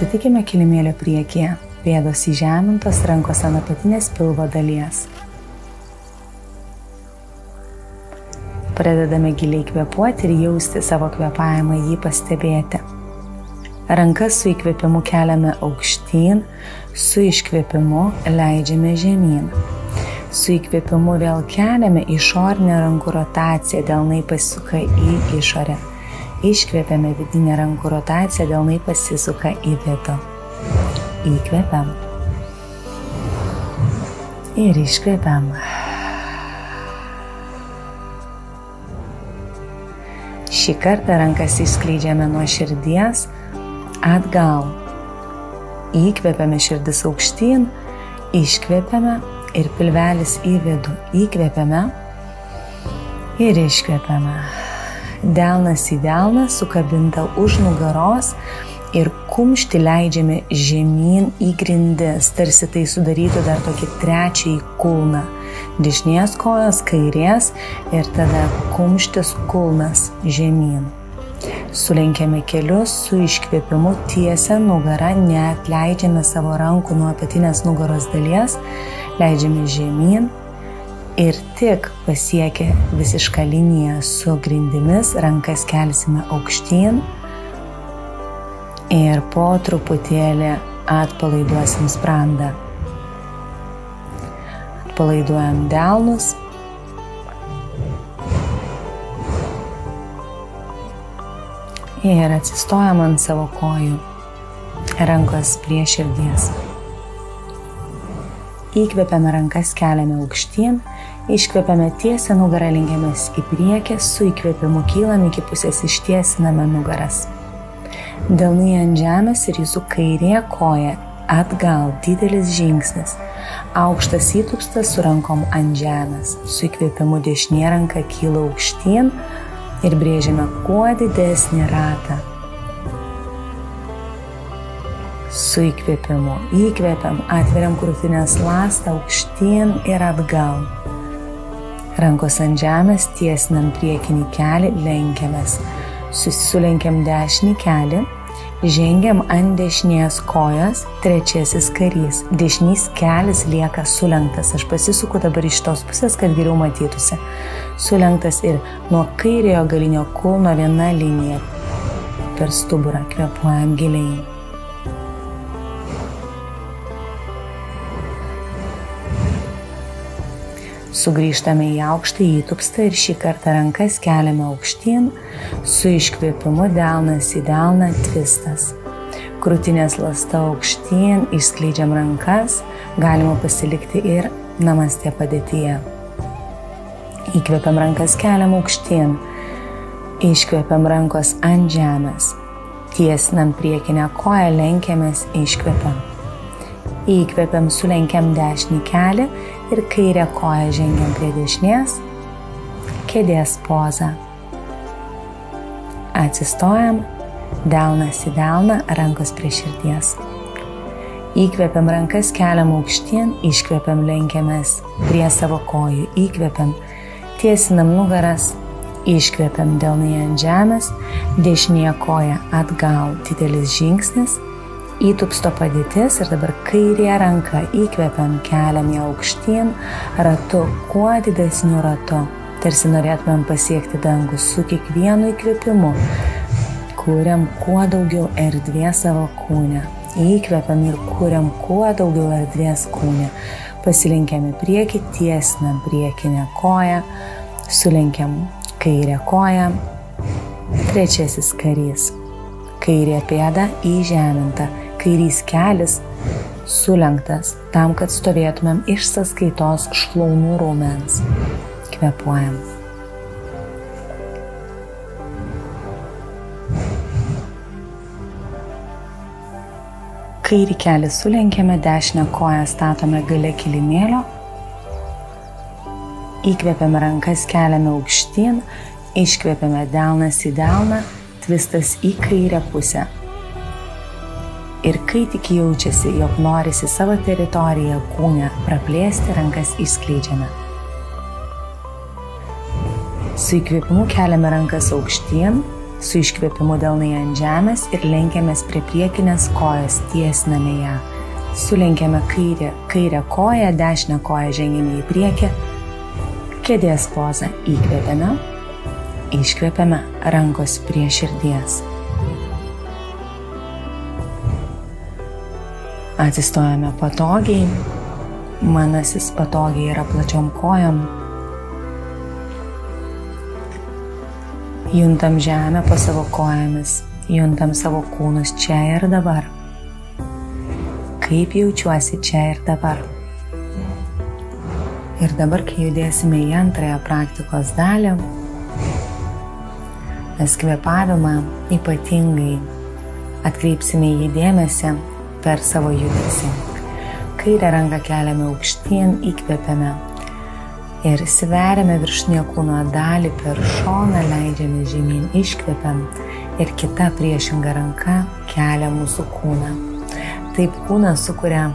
Pasitikime kilimėlio priekyje, pėdos įžemintos, rankos ant apatinės pilvo dalies. Pradedame giliai kvėpuoti ir jausti savo kvėpavimą, jį pastebėti. Rankas su įkvėpimu keliame aukštyn, su iškvėpimu leidžiame žemyn. Su įkvėpimu vėl keliame išorinę rankų rotaciją, delnai pasisuka į išorę. Iškvėpiame vidinę rankų rotaciją, delnai pasisuka į vidų. Įkvėpiam. Ir iškvėpiam. Šį kartą rankas išskleidžiame nuo širdies atgal. Įkvėpiame širdis aukštyn, iškvėpiame ir pilvelis į vidų. Įkvėpiame ir iškvėpiame. Delnas į delną sukabinta už nugaros ir kumštį leidžiame žemyn į grindis, tarsi tai sudarytų dar tokį trečiąjį kulną. Dešinės kojos, kairės ir tada kumštis kulnas žemyn. Sulenkiame kelius su iškvėpimu tiesia nugarą, neatleidžiame savo rankų nuo apatinės nugaros dalies, leidžiame žemyn ir tik pasiekę visišką liniją su grindimis, rankas kelsime aukštyn ir po truputėlį atpalaiduosim sprandą. Atpalaiduojam delnus. Ir atsistojam ant savo kojų, rankos prie širdies. Įkvėpiame rankas, keliame aukštyn, iškvėpiame tiesią nugarą, lenkiamės į priekį, su įkvėpimu kylam iki pusės, ištiesiname nugaras. Delnai ant žemės ir jūsų kairė koja atgal, didelis žingsnis, aukštas įtūpstas su rankom ant žemės. Su įkvėpimu dešinė ranka kyla aukštyn ir brėžiame kuo didesnį ratą. Su įkvėpimu įkvėpiam, atveriam krūtinės ląstą aukštyn ir atgal. Rankos ant žemės, tiesinam priekinį kelį, lenkiamės. Sulenkiam dešinį kelį, žengiam ant dešinės kojos, trečiasis karys. Dešinys kelis lieka sulenktas. Aš pasisuku dabar iš tos pusės, kad geriau matytųsi. Sulenktas ir nuo kairiojo galinio kulno viena linija. Per stuburą kvėpuojam giliai. Sugrįžtame į aukštą įtūpstą ir šį kartą rankas keliame aukštyn, su iškvėpimu delnas į delną tvistas. Krūtinės ląsta aukštyn, išskleidžiam rankas, galima pasilikti ir namastė padėtyje. Įkvėpiam rankas, keliam aukštyn, iškvėpiam rankos ant žemės, tiesinam priekinę koją, lenkiamės, iškvėpiam. Įkvėpiam, sulenkiam dešinį kelį ir kairę koją žengiam prie dešinės, kėdės poza. Atsistojam, delnas į delną, rankos prie širdies. Įkvėpiam rankas, keliam aukštyn, iškvėpiam, lenkiamės prie savo kojų. Įkvėpiam, tiesinam nugaras, iškvėpiam, delnai ant žemės, dešinė koja atgal, didelis žingsnis, įtūpsto padėtis ir dabar kairė ranka įkvėpiam, keliam ją aukštyn, ratu, kuo didesniu ratu, tarsi norėtumėm pasiekti dangų. Su kiekvienu įkvėpimu kuriam kuo daugiau erdvės savo kūne. Įkvėpiam ir kuriam kuo daugiau erdvės kūne. Pasilenkiam į priekį, tiesinam priekinę koją, sulenkiam kairę koją, trečiasis karys. Kairė pėda įžeminta, kairys kelis sulenktas, tam, kad stovėtumėm iš sąskaitos šlaunų raumens. Kvėpuojam. Kairį kelį sulenkiame, dešinę koją statome gale kilimėlio. Įkvėpiame rankas, keliame aukštyn, iškvėpiame delnas į delną, tvistas į kairę pusę. Ir kai tik jaučiasi, jog norisi savo teritoriją kūne praplėsti, rankas išskleidžiame. Su įkvėpimu keliame rankas aukštyn, Su iškvėpimu delnai ant žemės ir lenkiamės prie priekinės kojos, tiesiname ją. Sulenkiame kairę koją, dešinę koją žengiame į priekį. Kėdės poza. Įkvėpiame, iškvėpiame, rankos prie širdies. Atsistojame patogiai, manasis patogiai yra plačiom kojom. Juntam žemę po savo kojomis, juntam savo kūnus čia ir dabar. Kaip jaučiuosi čia ir dabar. Ir dabar, kai judėsime į antrąją praktikos dalį, mes kvėpavimą ypatingai atkreipsime į dėmesį per savo judesį. Kairę ranką keliame aukštyn, įkvėpiame ir sveriame viršutinę kūno dalį per šoną, leidžiame žemyn, iškvėpiam ir kita priešinga ranka kelia mūsų kūną. Taip kūnas sukuria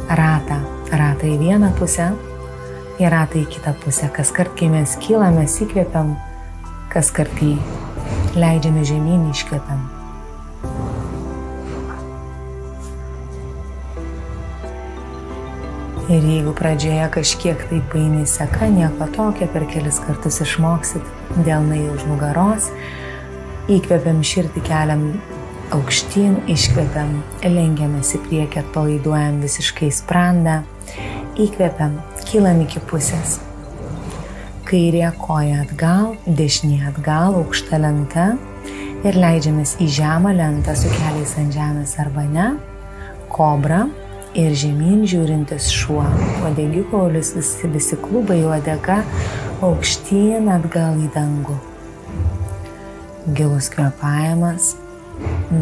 ratą. Ratą į vieną pusę ir ratą į kitą pusę. Kaskart, kai mes kylam, mes įkvėpiam, kaskart, kai leidžiame žemyn, iškvėpiam. Ir jeigu pradžioje kažkiek tai paini seka, nieko tokio, per kelis kartus išmoksit, delnai už nugaros, įkvėpiam širdį, keliam aukštyn, iškvėpiam, lenkiamės į priekį, atpalaiduojam visiškai sprandą, įkvėpiam, kylam iki pusės. Kairė koja atgal, dešinė atgal, aukšta lenta ir leidžiamės į žemą lentą su keliais ant žemės arba ne, kobra. Ir žemyn žiūrintis šuo, uodegikaulis, visi klubai, uodega, aukštyn atgal į dangų. Gilus kvėpavimas,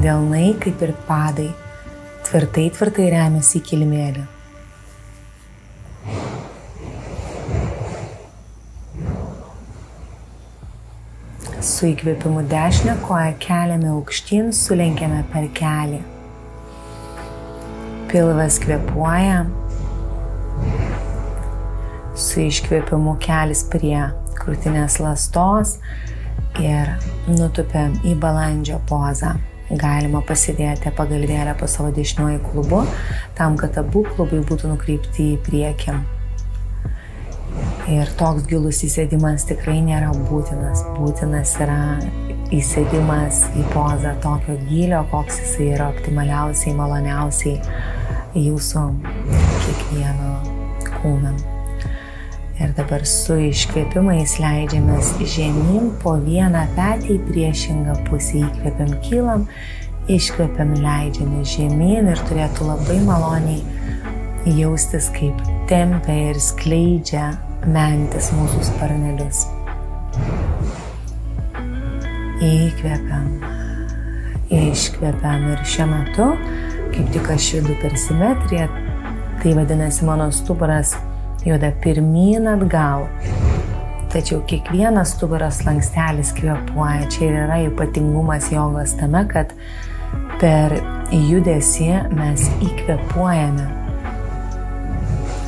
delnai kaip ir padai, tvirtai remiasi į kilimėlį. Su įkvėpimu dešinę koją keliame aukštyn, sulenkiame per kelį. Pilvas kvėpuoja, su iškvėpimu kelis prie krūtinės ląstos ir nutupiam į balandžio pozą. Galima pasidėti pagalvėlę po savo dešiniuoju klubu, tam, kad abu klubai būtų nukreipti į priekį. Ir toks gilus įsėdimas tikrai nėra būtinas. Būtinas yra įsėdimas į pozą tokio gylio, koks jisai yra optimaliausiai, maloniausiai jūsų kiekvieno kūnam. Ir dabar su iškvėpimais leidžiamės žemyn po vieną petį į priešingą pusę. Įkvėpiam, kylam, iškvėpiam, leidžiame žemyn ir turėtų labai maloniai jaustis, kaip tempia ir skleidžia mentis mūsų sparnelius. Įkvėpiam, iškvėpiam ir šiuo metu, kaip tik aš judu per simetriją, tai vadinasi mano stuburas juda pirmyn atgal. Tačiau kiekvienas stuburas slankstelis kvėpuoja. Čia ir yra ypatingumas jogos tame, kad per judesį mes įkvėpuojame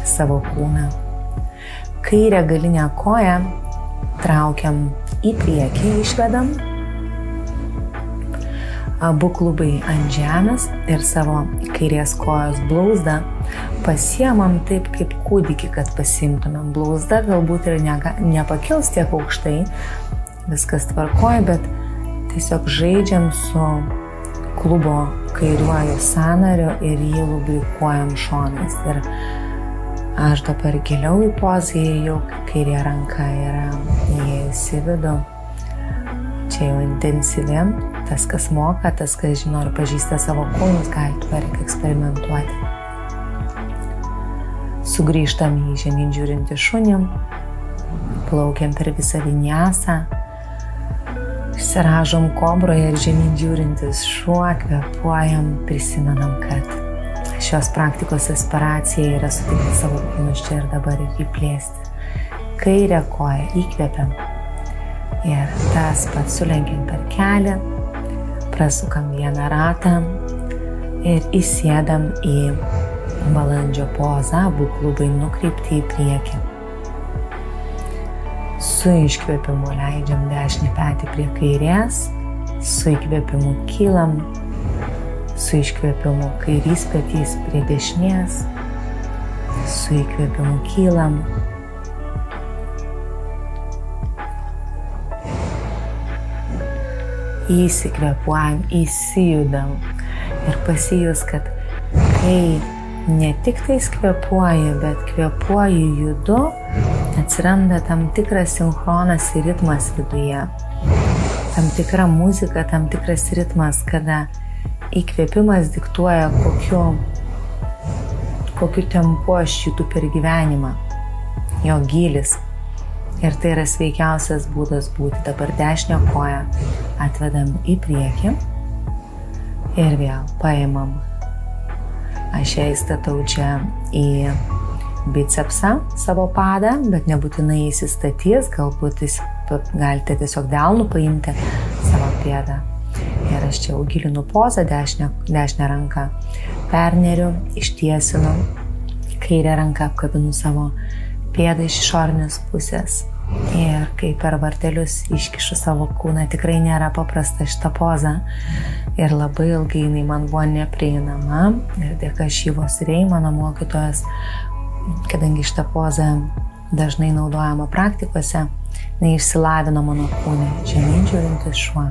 savo kūną. Kairę galinę koją traukiam į priekį, išvedam. Abu klubai ant žemės ir savo kairės kojos blauzdą pasiemam taip kaip kūdikį, kad pasiimtumėm. Blauzda galbūt ir nepakils tiek aukštai, viskas tvarkoja, bet tiesiog žaidžiam su klubo kairiuoju sąnariu ir jį lubrikuojam šonais. Ir aš dabar giliau į pozą įėjau, kairė ranka yra įėjusi į vidų. Čia jau intensyvi. Tas, kas moka, tas, kas žino ir pažįsta savo kūnus, gali tvarkiai eksperimentuoti. Sugrįžtam į žemyn žiūrintį šunį, plaukiam per visą vinyasą, išsiražom kobroje ir žemyn žiūrintis šuo, kvėpuojam, prisimenam, kad šios praktikos inspiracija yra sutikti savo kūnus čia ir dabar ir įplėsti. Kairę koją įkvėpiam ir tas pats sulenkiam per kelią. Prasukam vieną ratą ir įsėdam į balandžio pozą, abu klubai nukreipti į priekį. Su iškvėpimu leidžiam dešinį petį prie kairės, Su įkvėpimu kylam, su iškvėpimu kairys petys prie dešinės, su įkvėpimu kylam, įsikvėpuojam, įsijudam ir pasijus, kad kai ne tik tais kvėpuoju, bet kvėpuoju judu, atsiranda tam tikras sinchronas ir ritmas viduje. Tam tikra muzika, tam tikras ritmas, kada įkvėpimas diktuoja, kokiu tempu aš judu per gyvenimą, jo gylis. Ir tai yra sveikiausias būdas būti. Dabar dešinę koją atvedam į priekį ir vėl paimam. Aš ją įstatau čia į bicepsą savo padą, bet nebūtinai įsistatys, galbūt galite tiesiog delnu paimti savo pėdą. Ir aš čia gilinu pozą, dešinę ranką perneriu, ištiesinu, kairę ranką apkabinu savo pėdą iš išorinės pusės. Ir kai per vartelius iškišu savo kūną, tikrai nėra paprasta šita poza. Ir labai ilgai jinai man buvo neprieinama. Ir dėka Šyvos Rei, mano mokytojas, kadangi šita poza dažnai naudojama praktikose, neišsilavino mano kūne, žemyn žiūrintis šuo.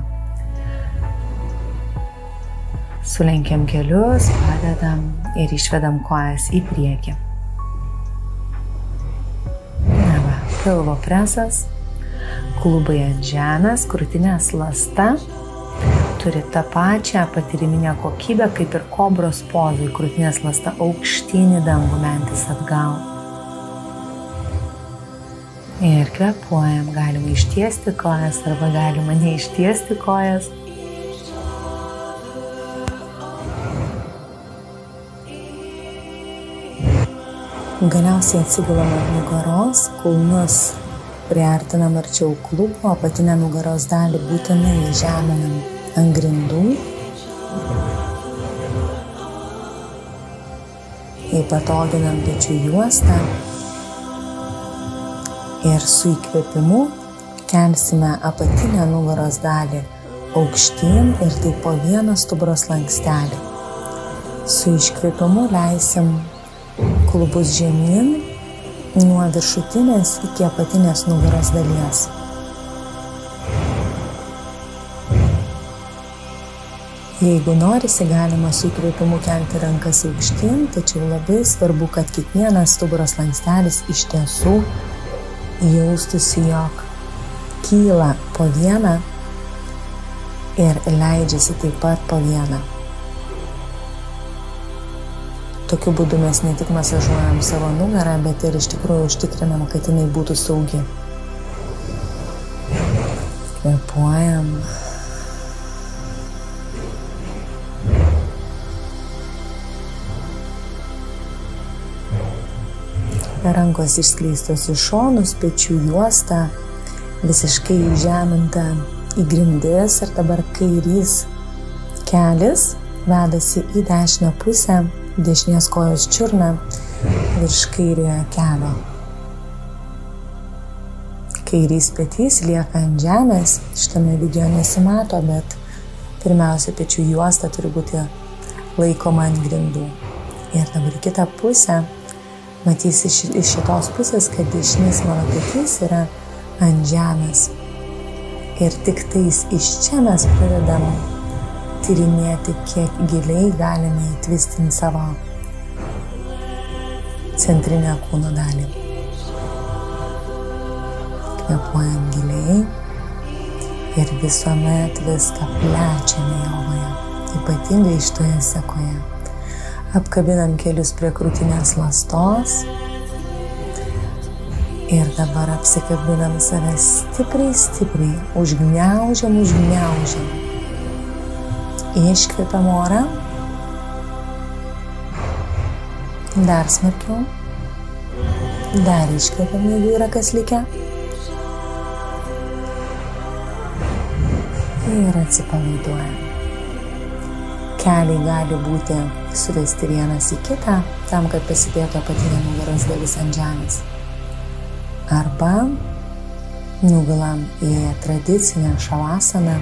Sulenkiam kelius, padedam ir išvedam kojas į priekį. Pilvo presas, klubai ant žemės, krūtinės lasta turi tą pačią patyriminę kokybę kaip ir kobros pozai, krūtinės lasta aukštyn į dangų, mentis atgal. Ir kvėpuojam, galima ištiesti kojas arba galima neištiesti kojas. Galiausiai atsigulame ant nugaros, kulnus priartinam arčiau klubo, apatinę nugaros dalį būtinai žeminam ant grindų. Įpatoginam pečių juostą ir su įkvėpimu kelsime apatinę nugaros dalį aukštyn ir taip po vieną stuburo slankstelį. Su iškvėpimu leisim klubus žemyn nuo viršutinės iki apatinės nugaros dalies. Jeigu norisi, galima su įkvėpimu kelti rankas aukštyn, tačiau labai svarbu, kad kiekvienas stuburo slankstelis iš tiesų jaustųsi, jog kyla po vieną ir leidžiasi taip pat po vieną. Tokiu būdu mes ne tik masažuojam savo nugarą, bet ir iš tikrųjų užtikrinam, kad jinai būtų saugi. Kvėpuojam. Rankos išskleistos į šonus, pečių juosta visiškai įžeminta į grindis ir dabar kairys kelis vedasi į dešinę pusę, dešinės kojos čiurna virš kairiojo kelio. Kairys petys lieka ant žemės, šitame video nesimato, bet pirmiausia pečių juosta turi būti laikoma ant grindų. Ir dabar kitą pusę, matysi iš šitos pusės, kad dešinės mano petys yra ant žemės. Ir tik tais iš čia mes pradedam tyrinėti, kiek giliai galime įtvistinti savo centrinę kūno dalį. Kvėpuojam giliai ir visuomet viską plečiame jogoje, ypatingai šitoje sekoje. Apkabinam kelius prie krūtinės lastos ir dabar apsikabinam save stipriai, užgniaužiam. Iškvepiam orą, dar smarkiau, dar iškvepiam, jeigu yra kas likę. Ir atsipalaiduojam. Keliai gali būti suvesti vienas į kitą, tam, kad pasidėtų apatinė nugaros dalis ant žemės. Arba nugulam į tradicinę šavasaną,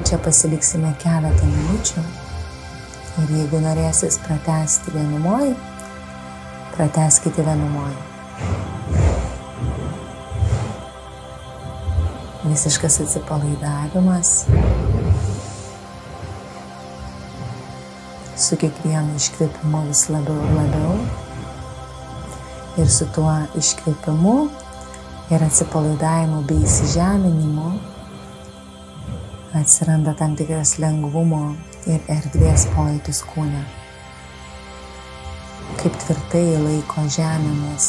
čia pasiliksime keletą minučių ir jeigu norėsis pratęsti vienumoj, pratęskite vienumoj. Visiškas atsipalaidavimas. Su kiekvienu iškvėpimu vis labiau ir labiau. Ir su tuo iškvėpimu ir atsipalaidavimu bei įsižeminimu atsiranda tam tikras lengvumo ir erdvės pojūtis kūne. Kaip tvirtai laiko žemėmis.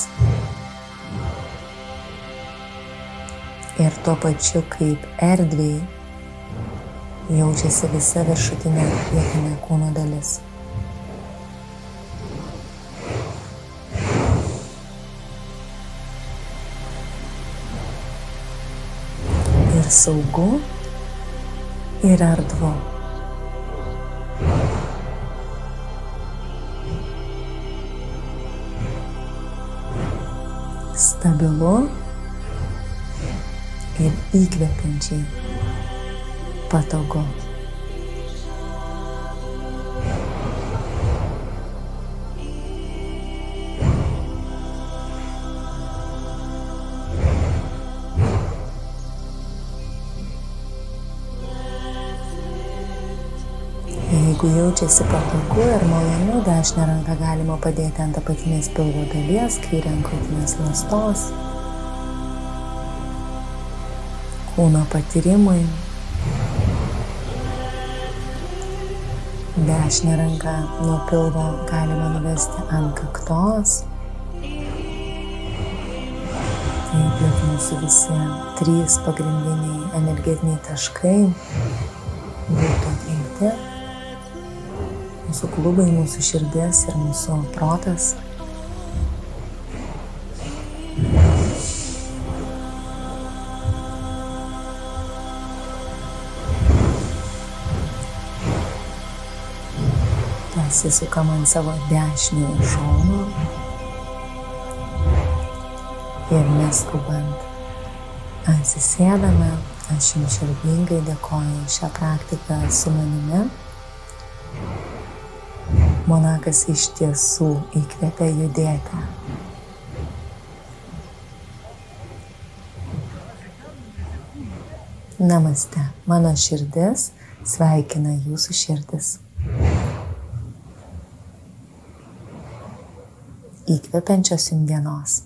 Ir tuo pačiu kaip erdviai jaučiasi visa viršutinė ir priekinė kūno dalis. Ir saugu, ir erdvu. Stabilu ir įkvepiančiai patogu. Jeigu jaučiasi patogu ir malonu, dešinę ranką galima padėti ant apatinės pilvo dalies, kairę ant krūtinės ląstos. Kūno patyrimui. Dešinę ranką nuo pilvo galima nuvesti ant kaktos. Taip, bet mūsų visi 3 pagrindiniai energetiniai taškai būtų atrinkti. Mūsų klubai, mūsų širdis ir mūsų protas. Pasisukam ant savo dešiniojo šono ir neskubant atsisėdame. Aš jums širdingai dėkoju šią praktiką su manimi. Monakas iš tiesų įkvepia judėti. Namaste. Mano širdis sveikina jūsų širdis. Įkvepiančios jums dienos.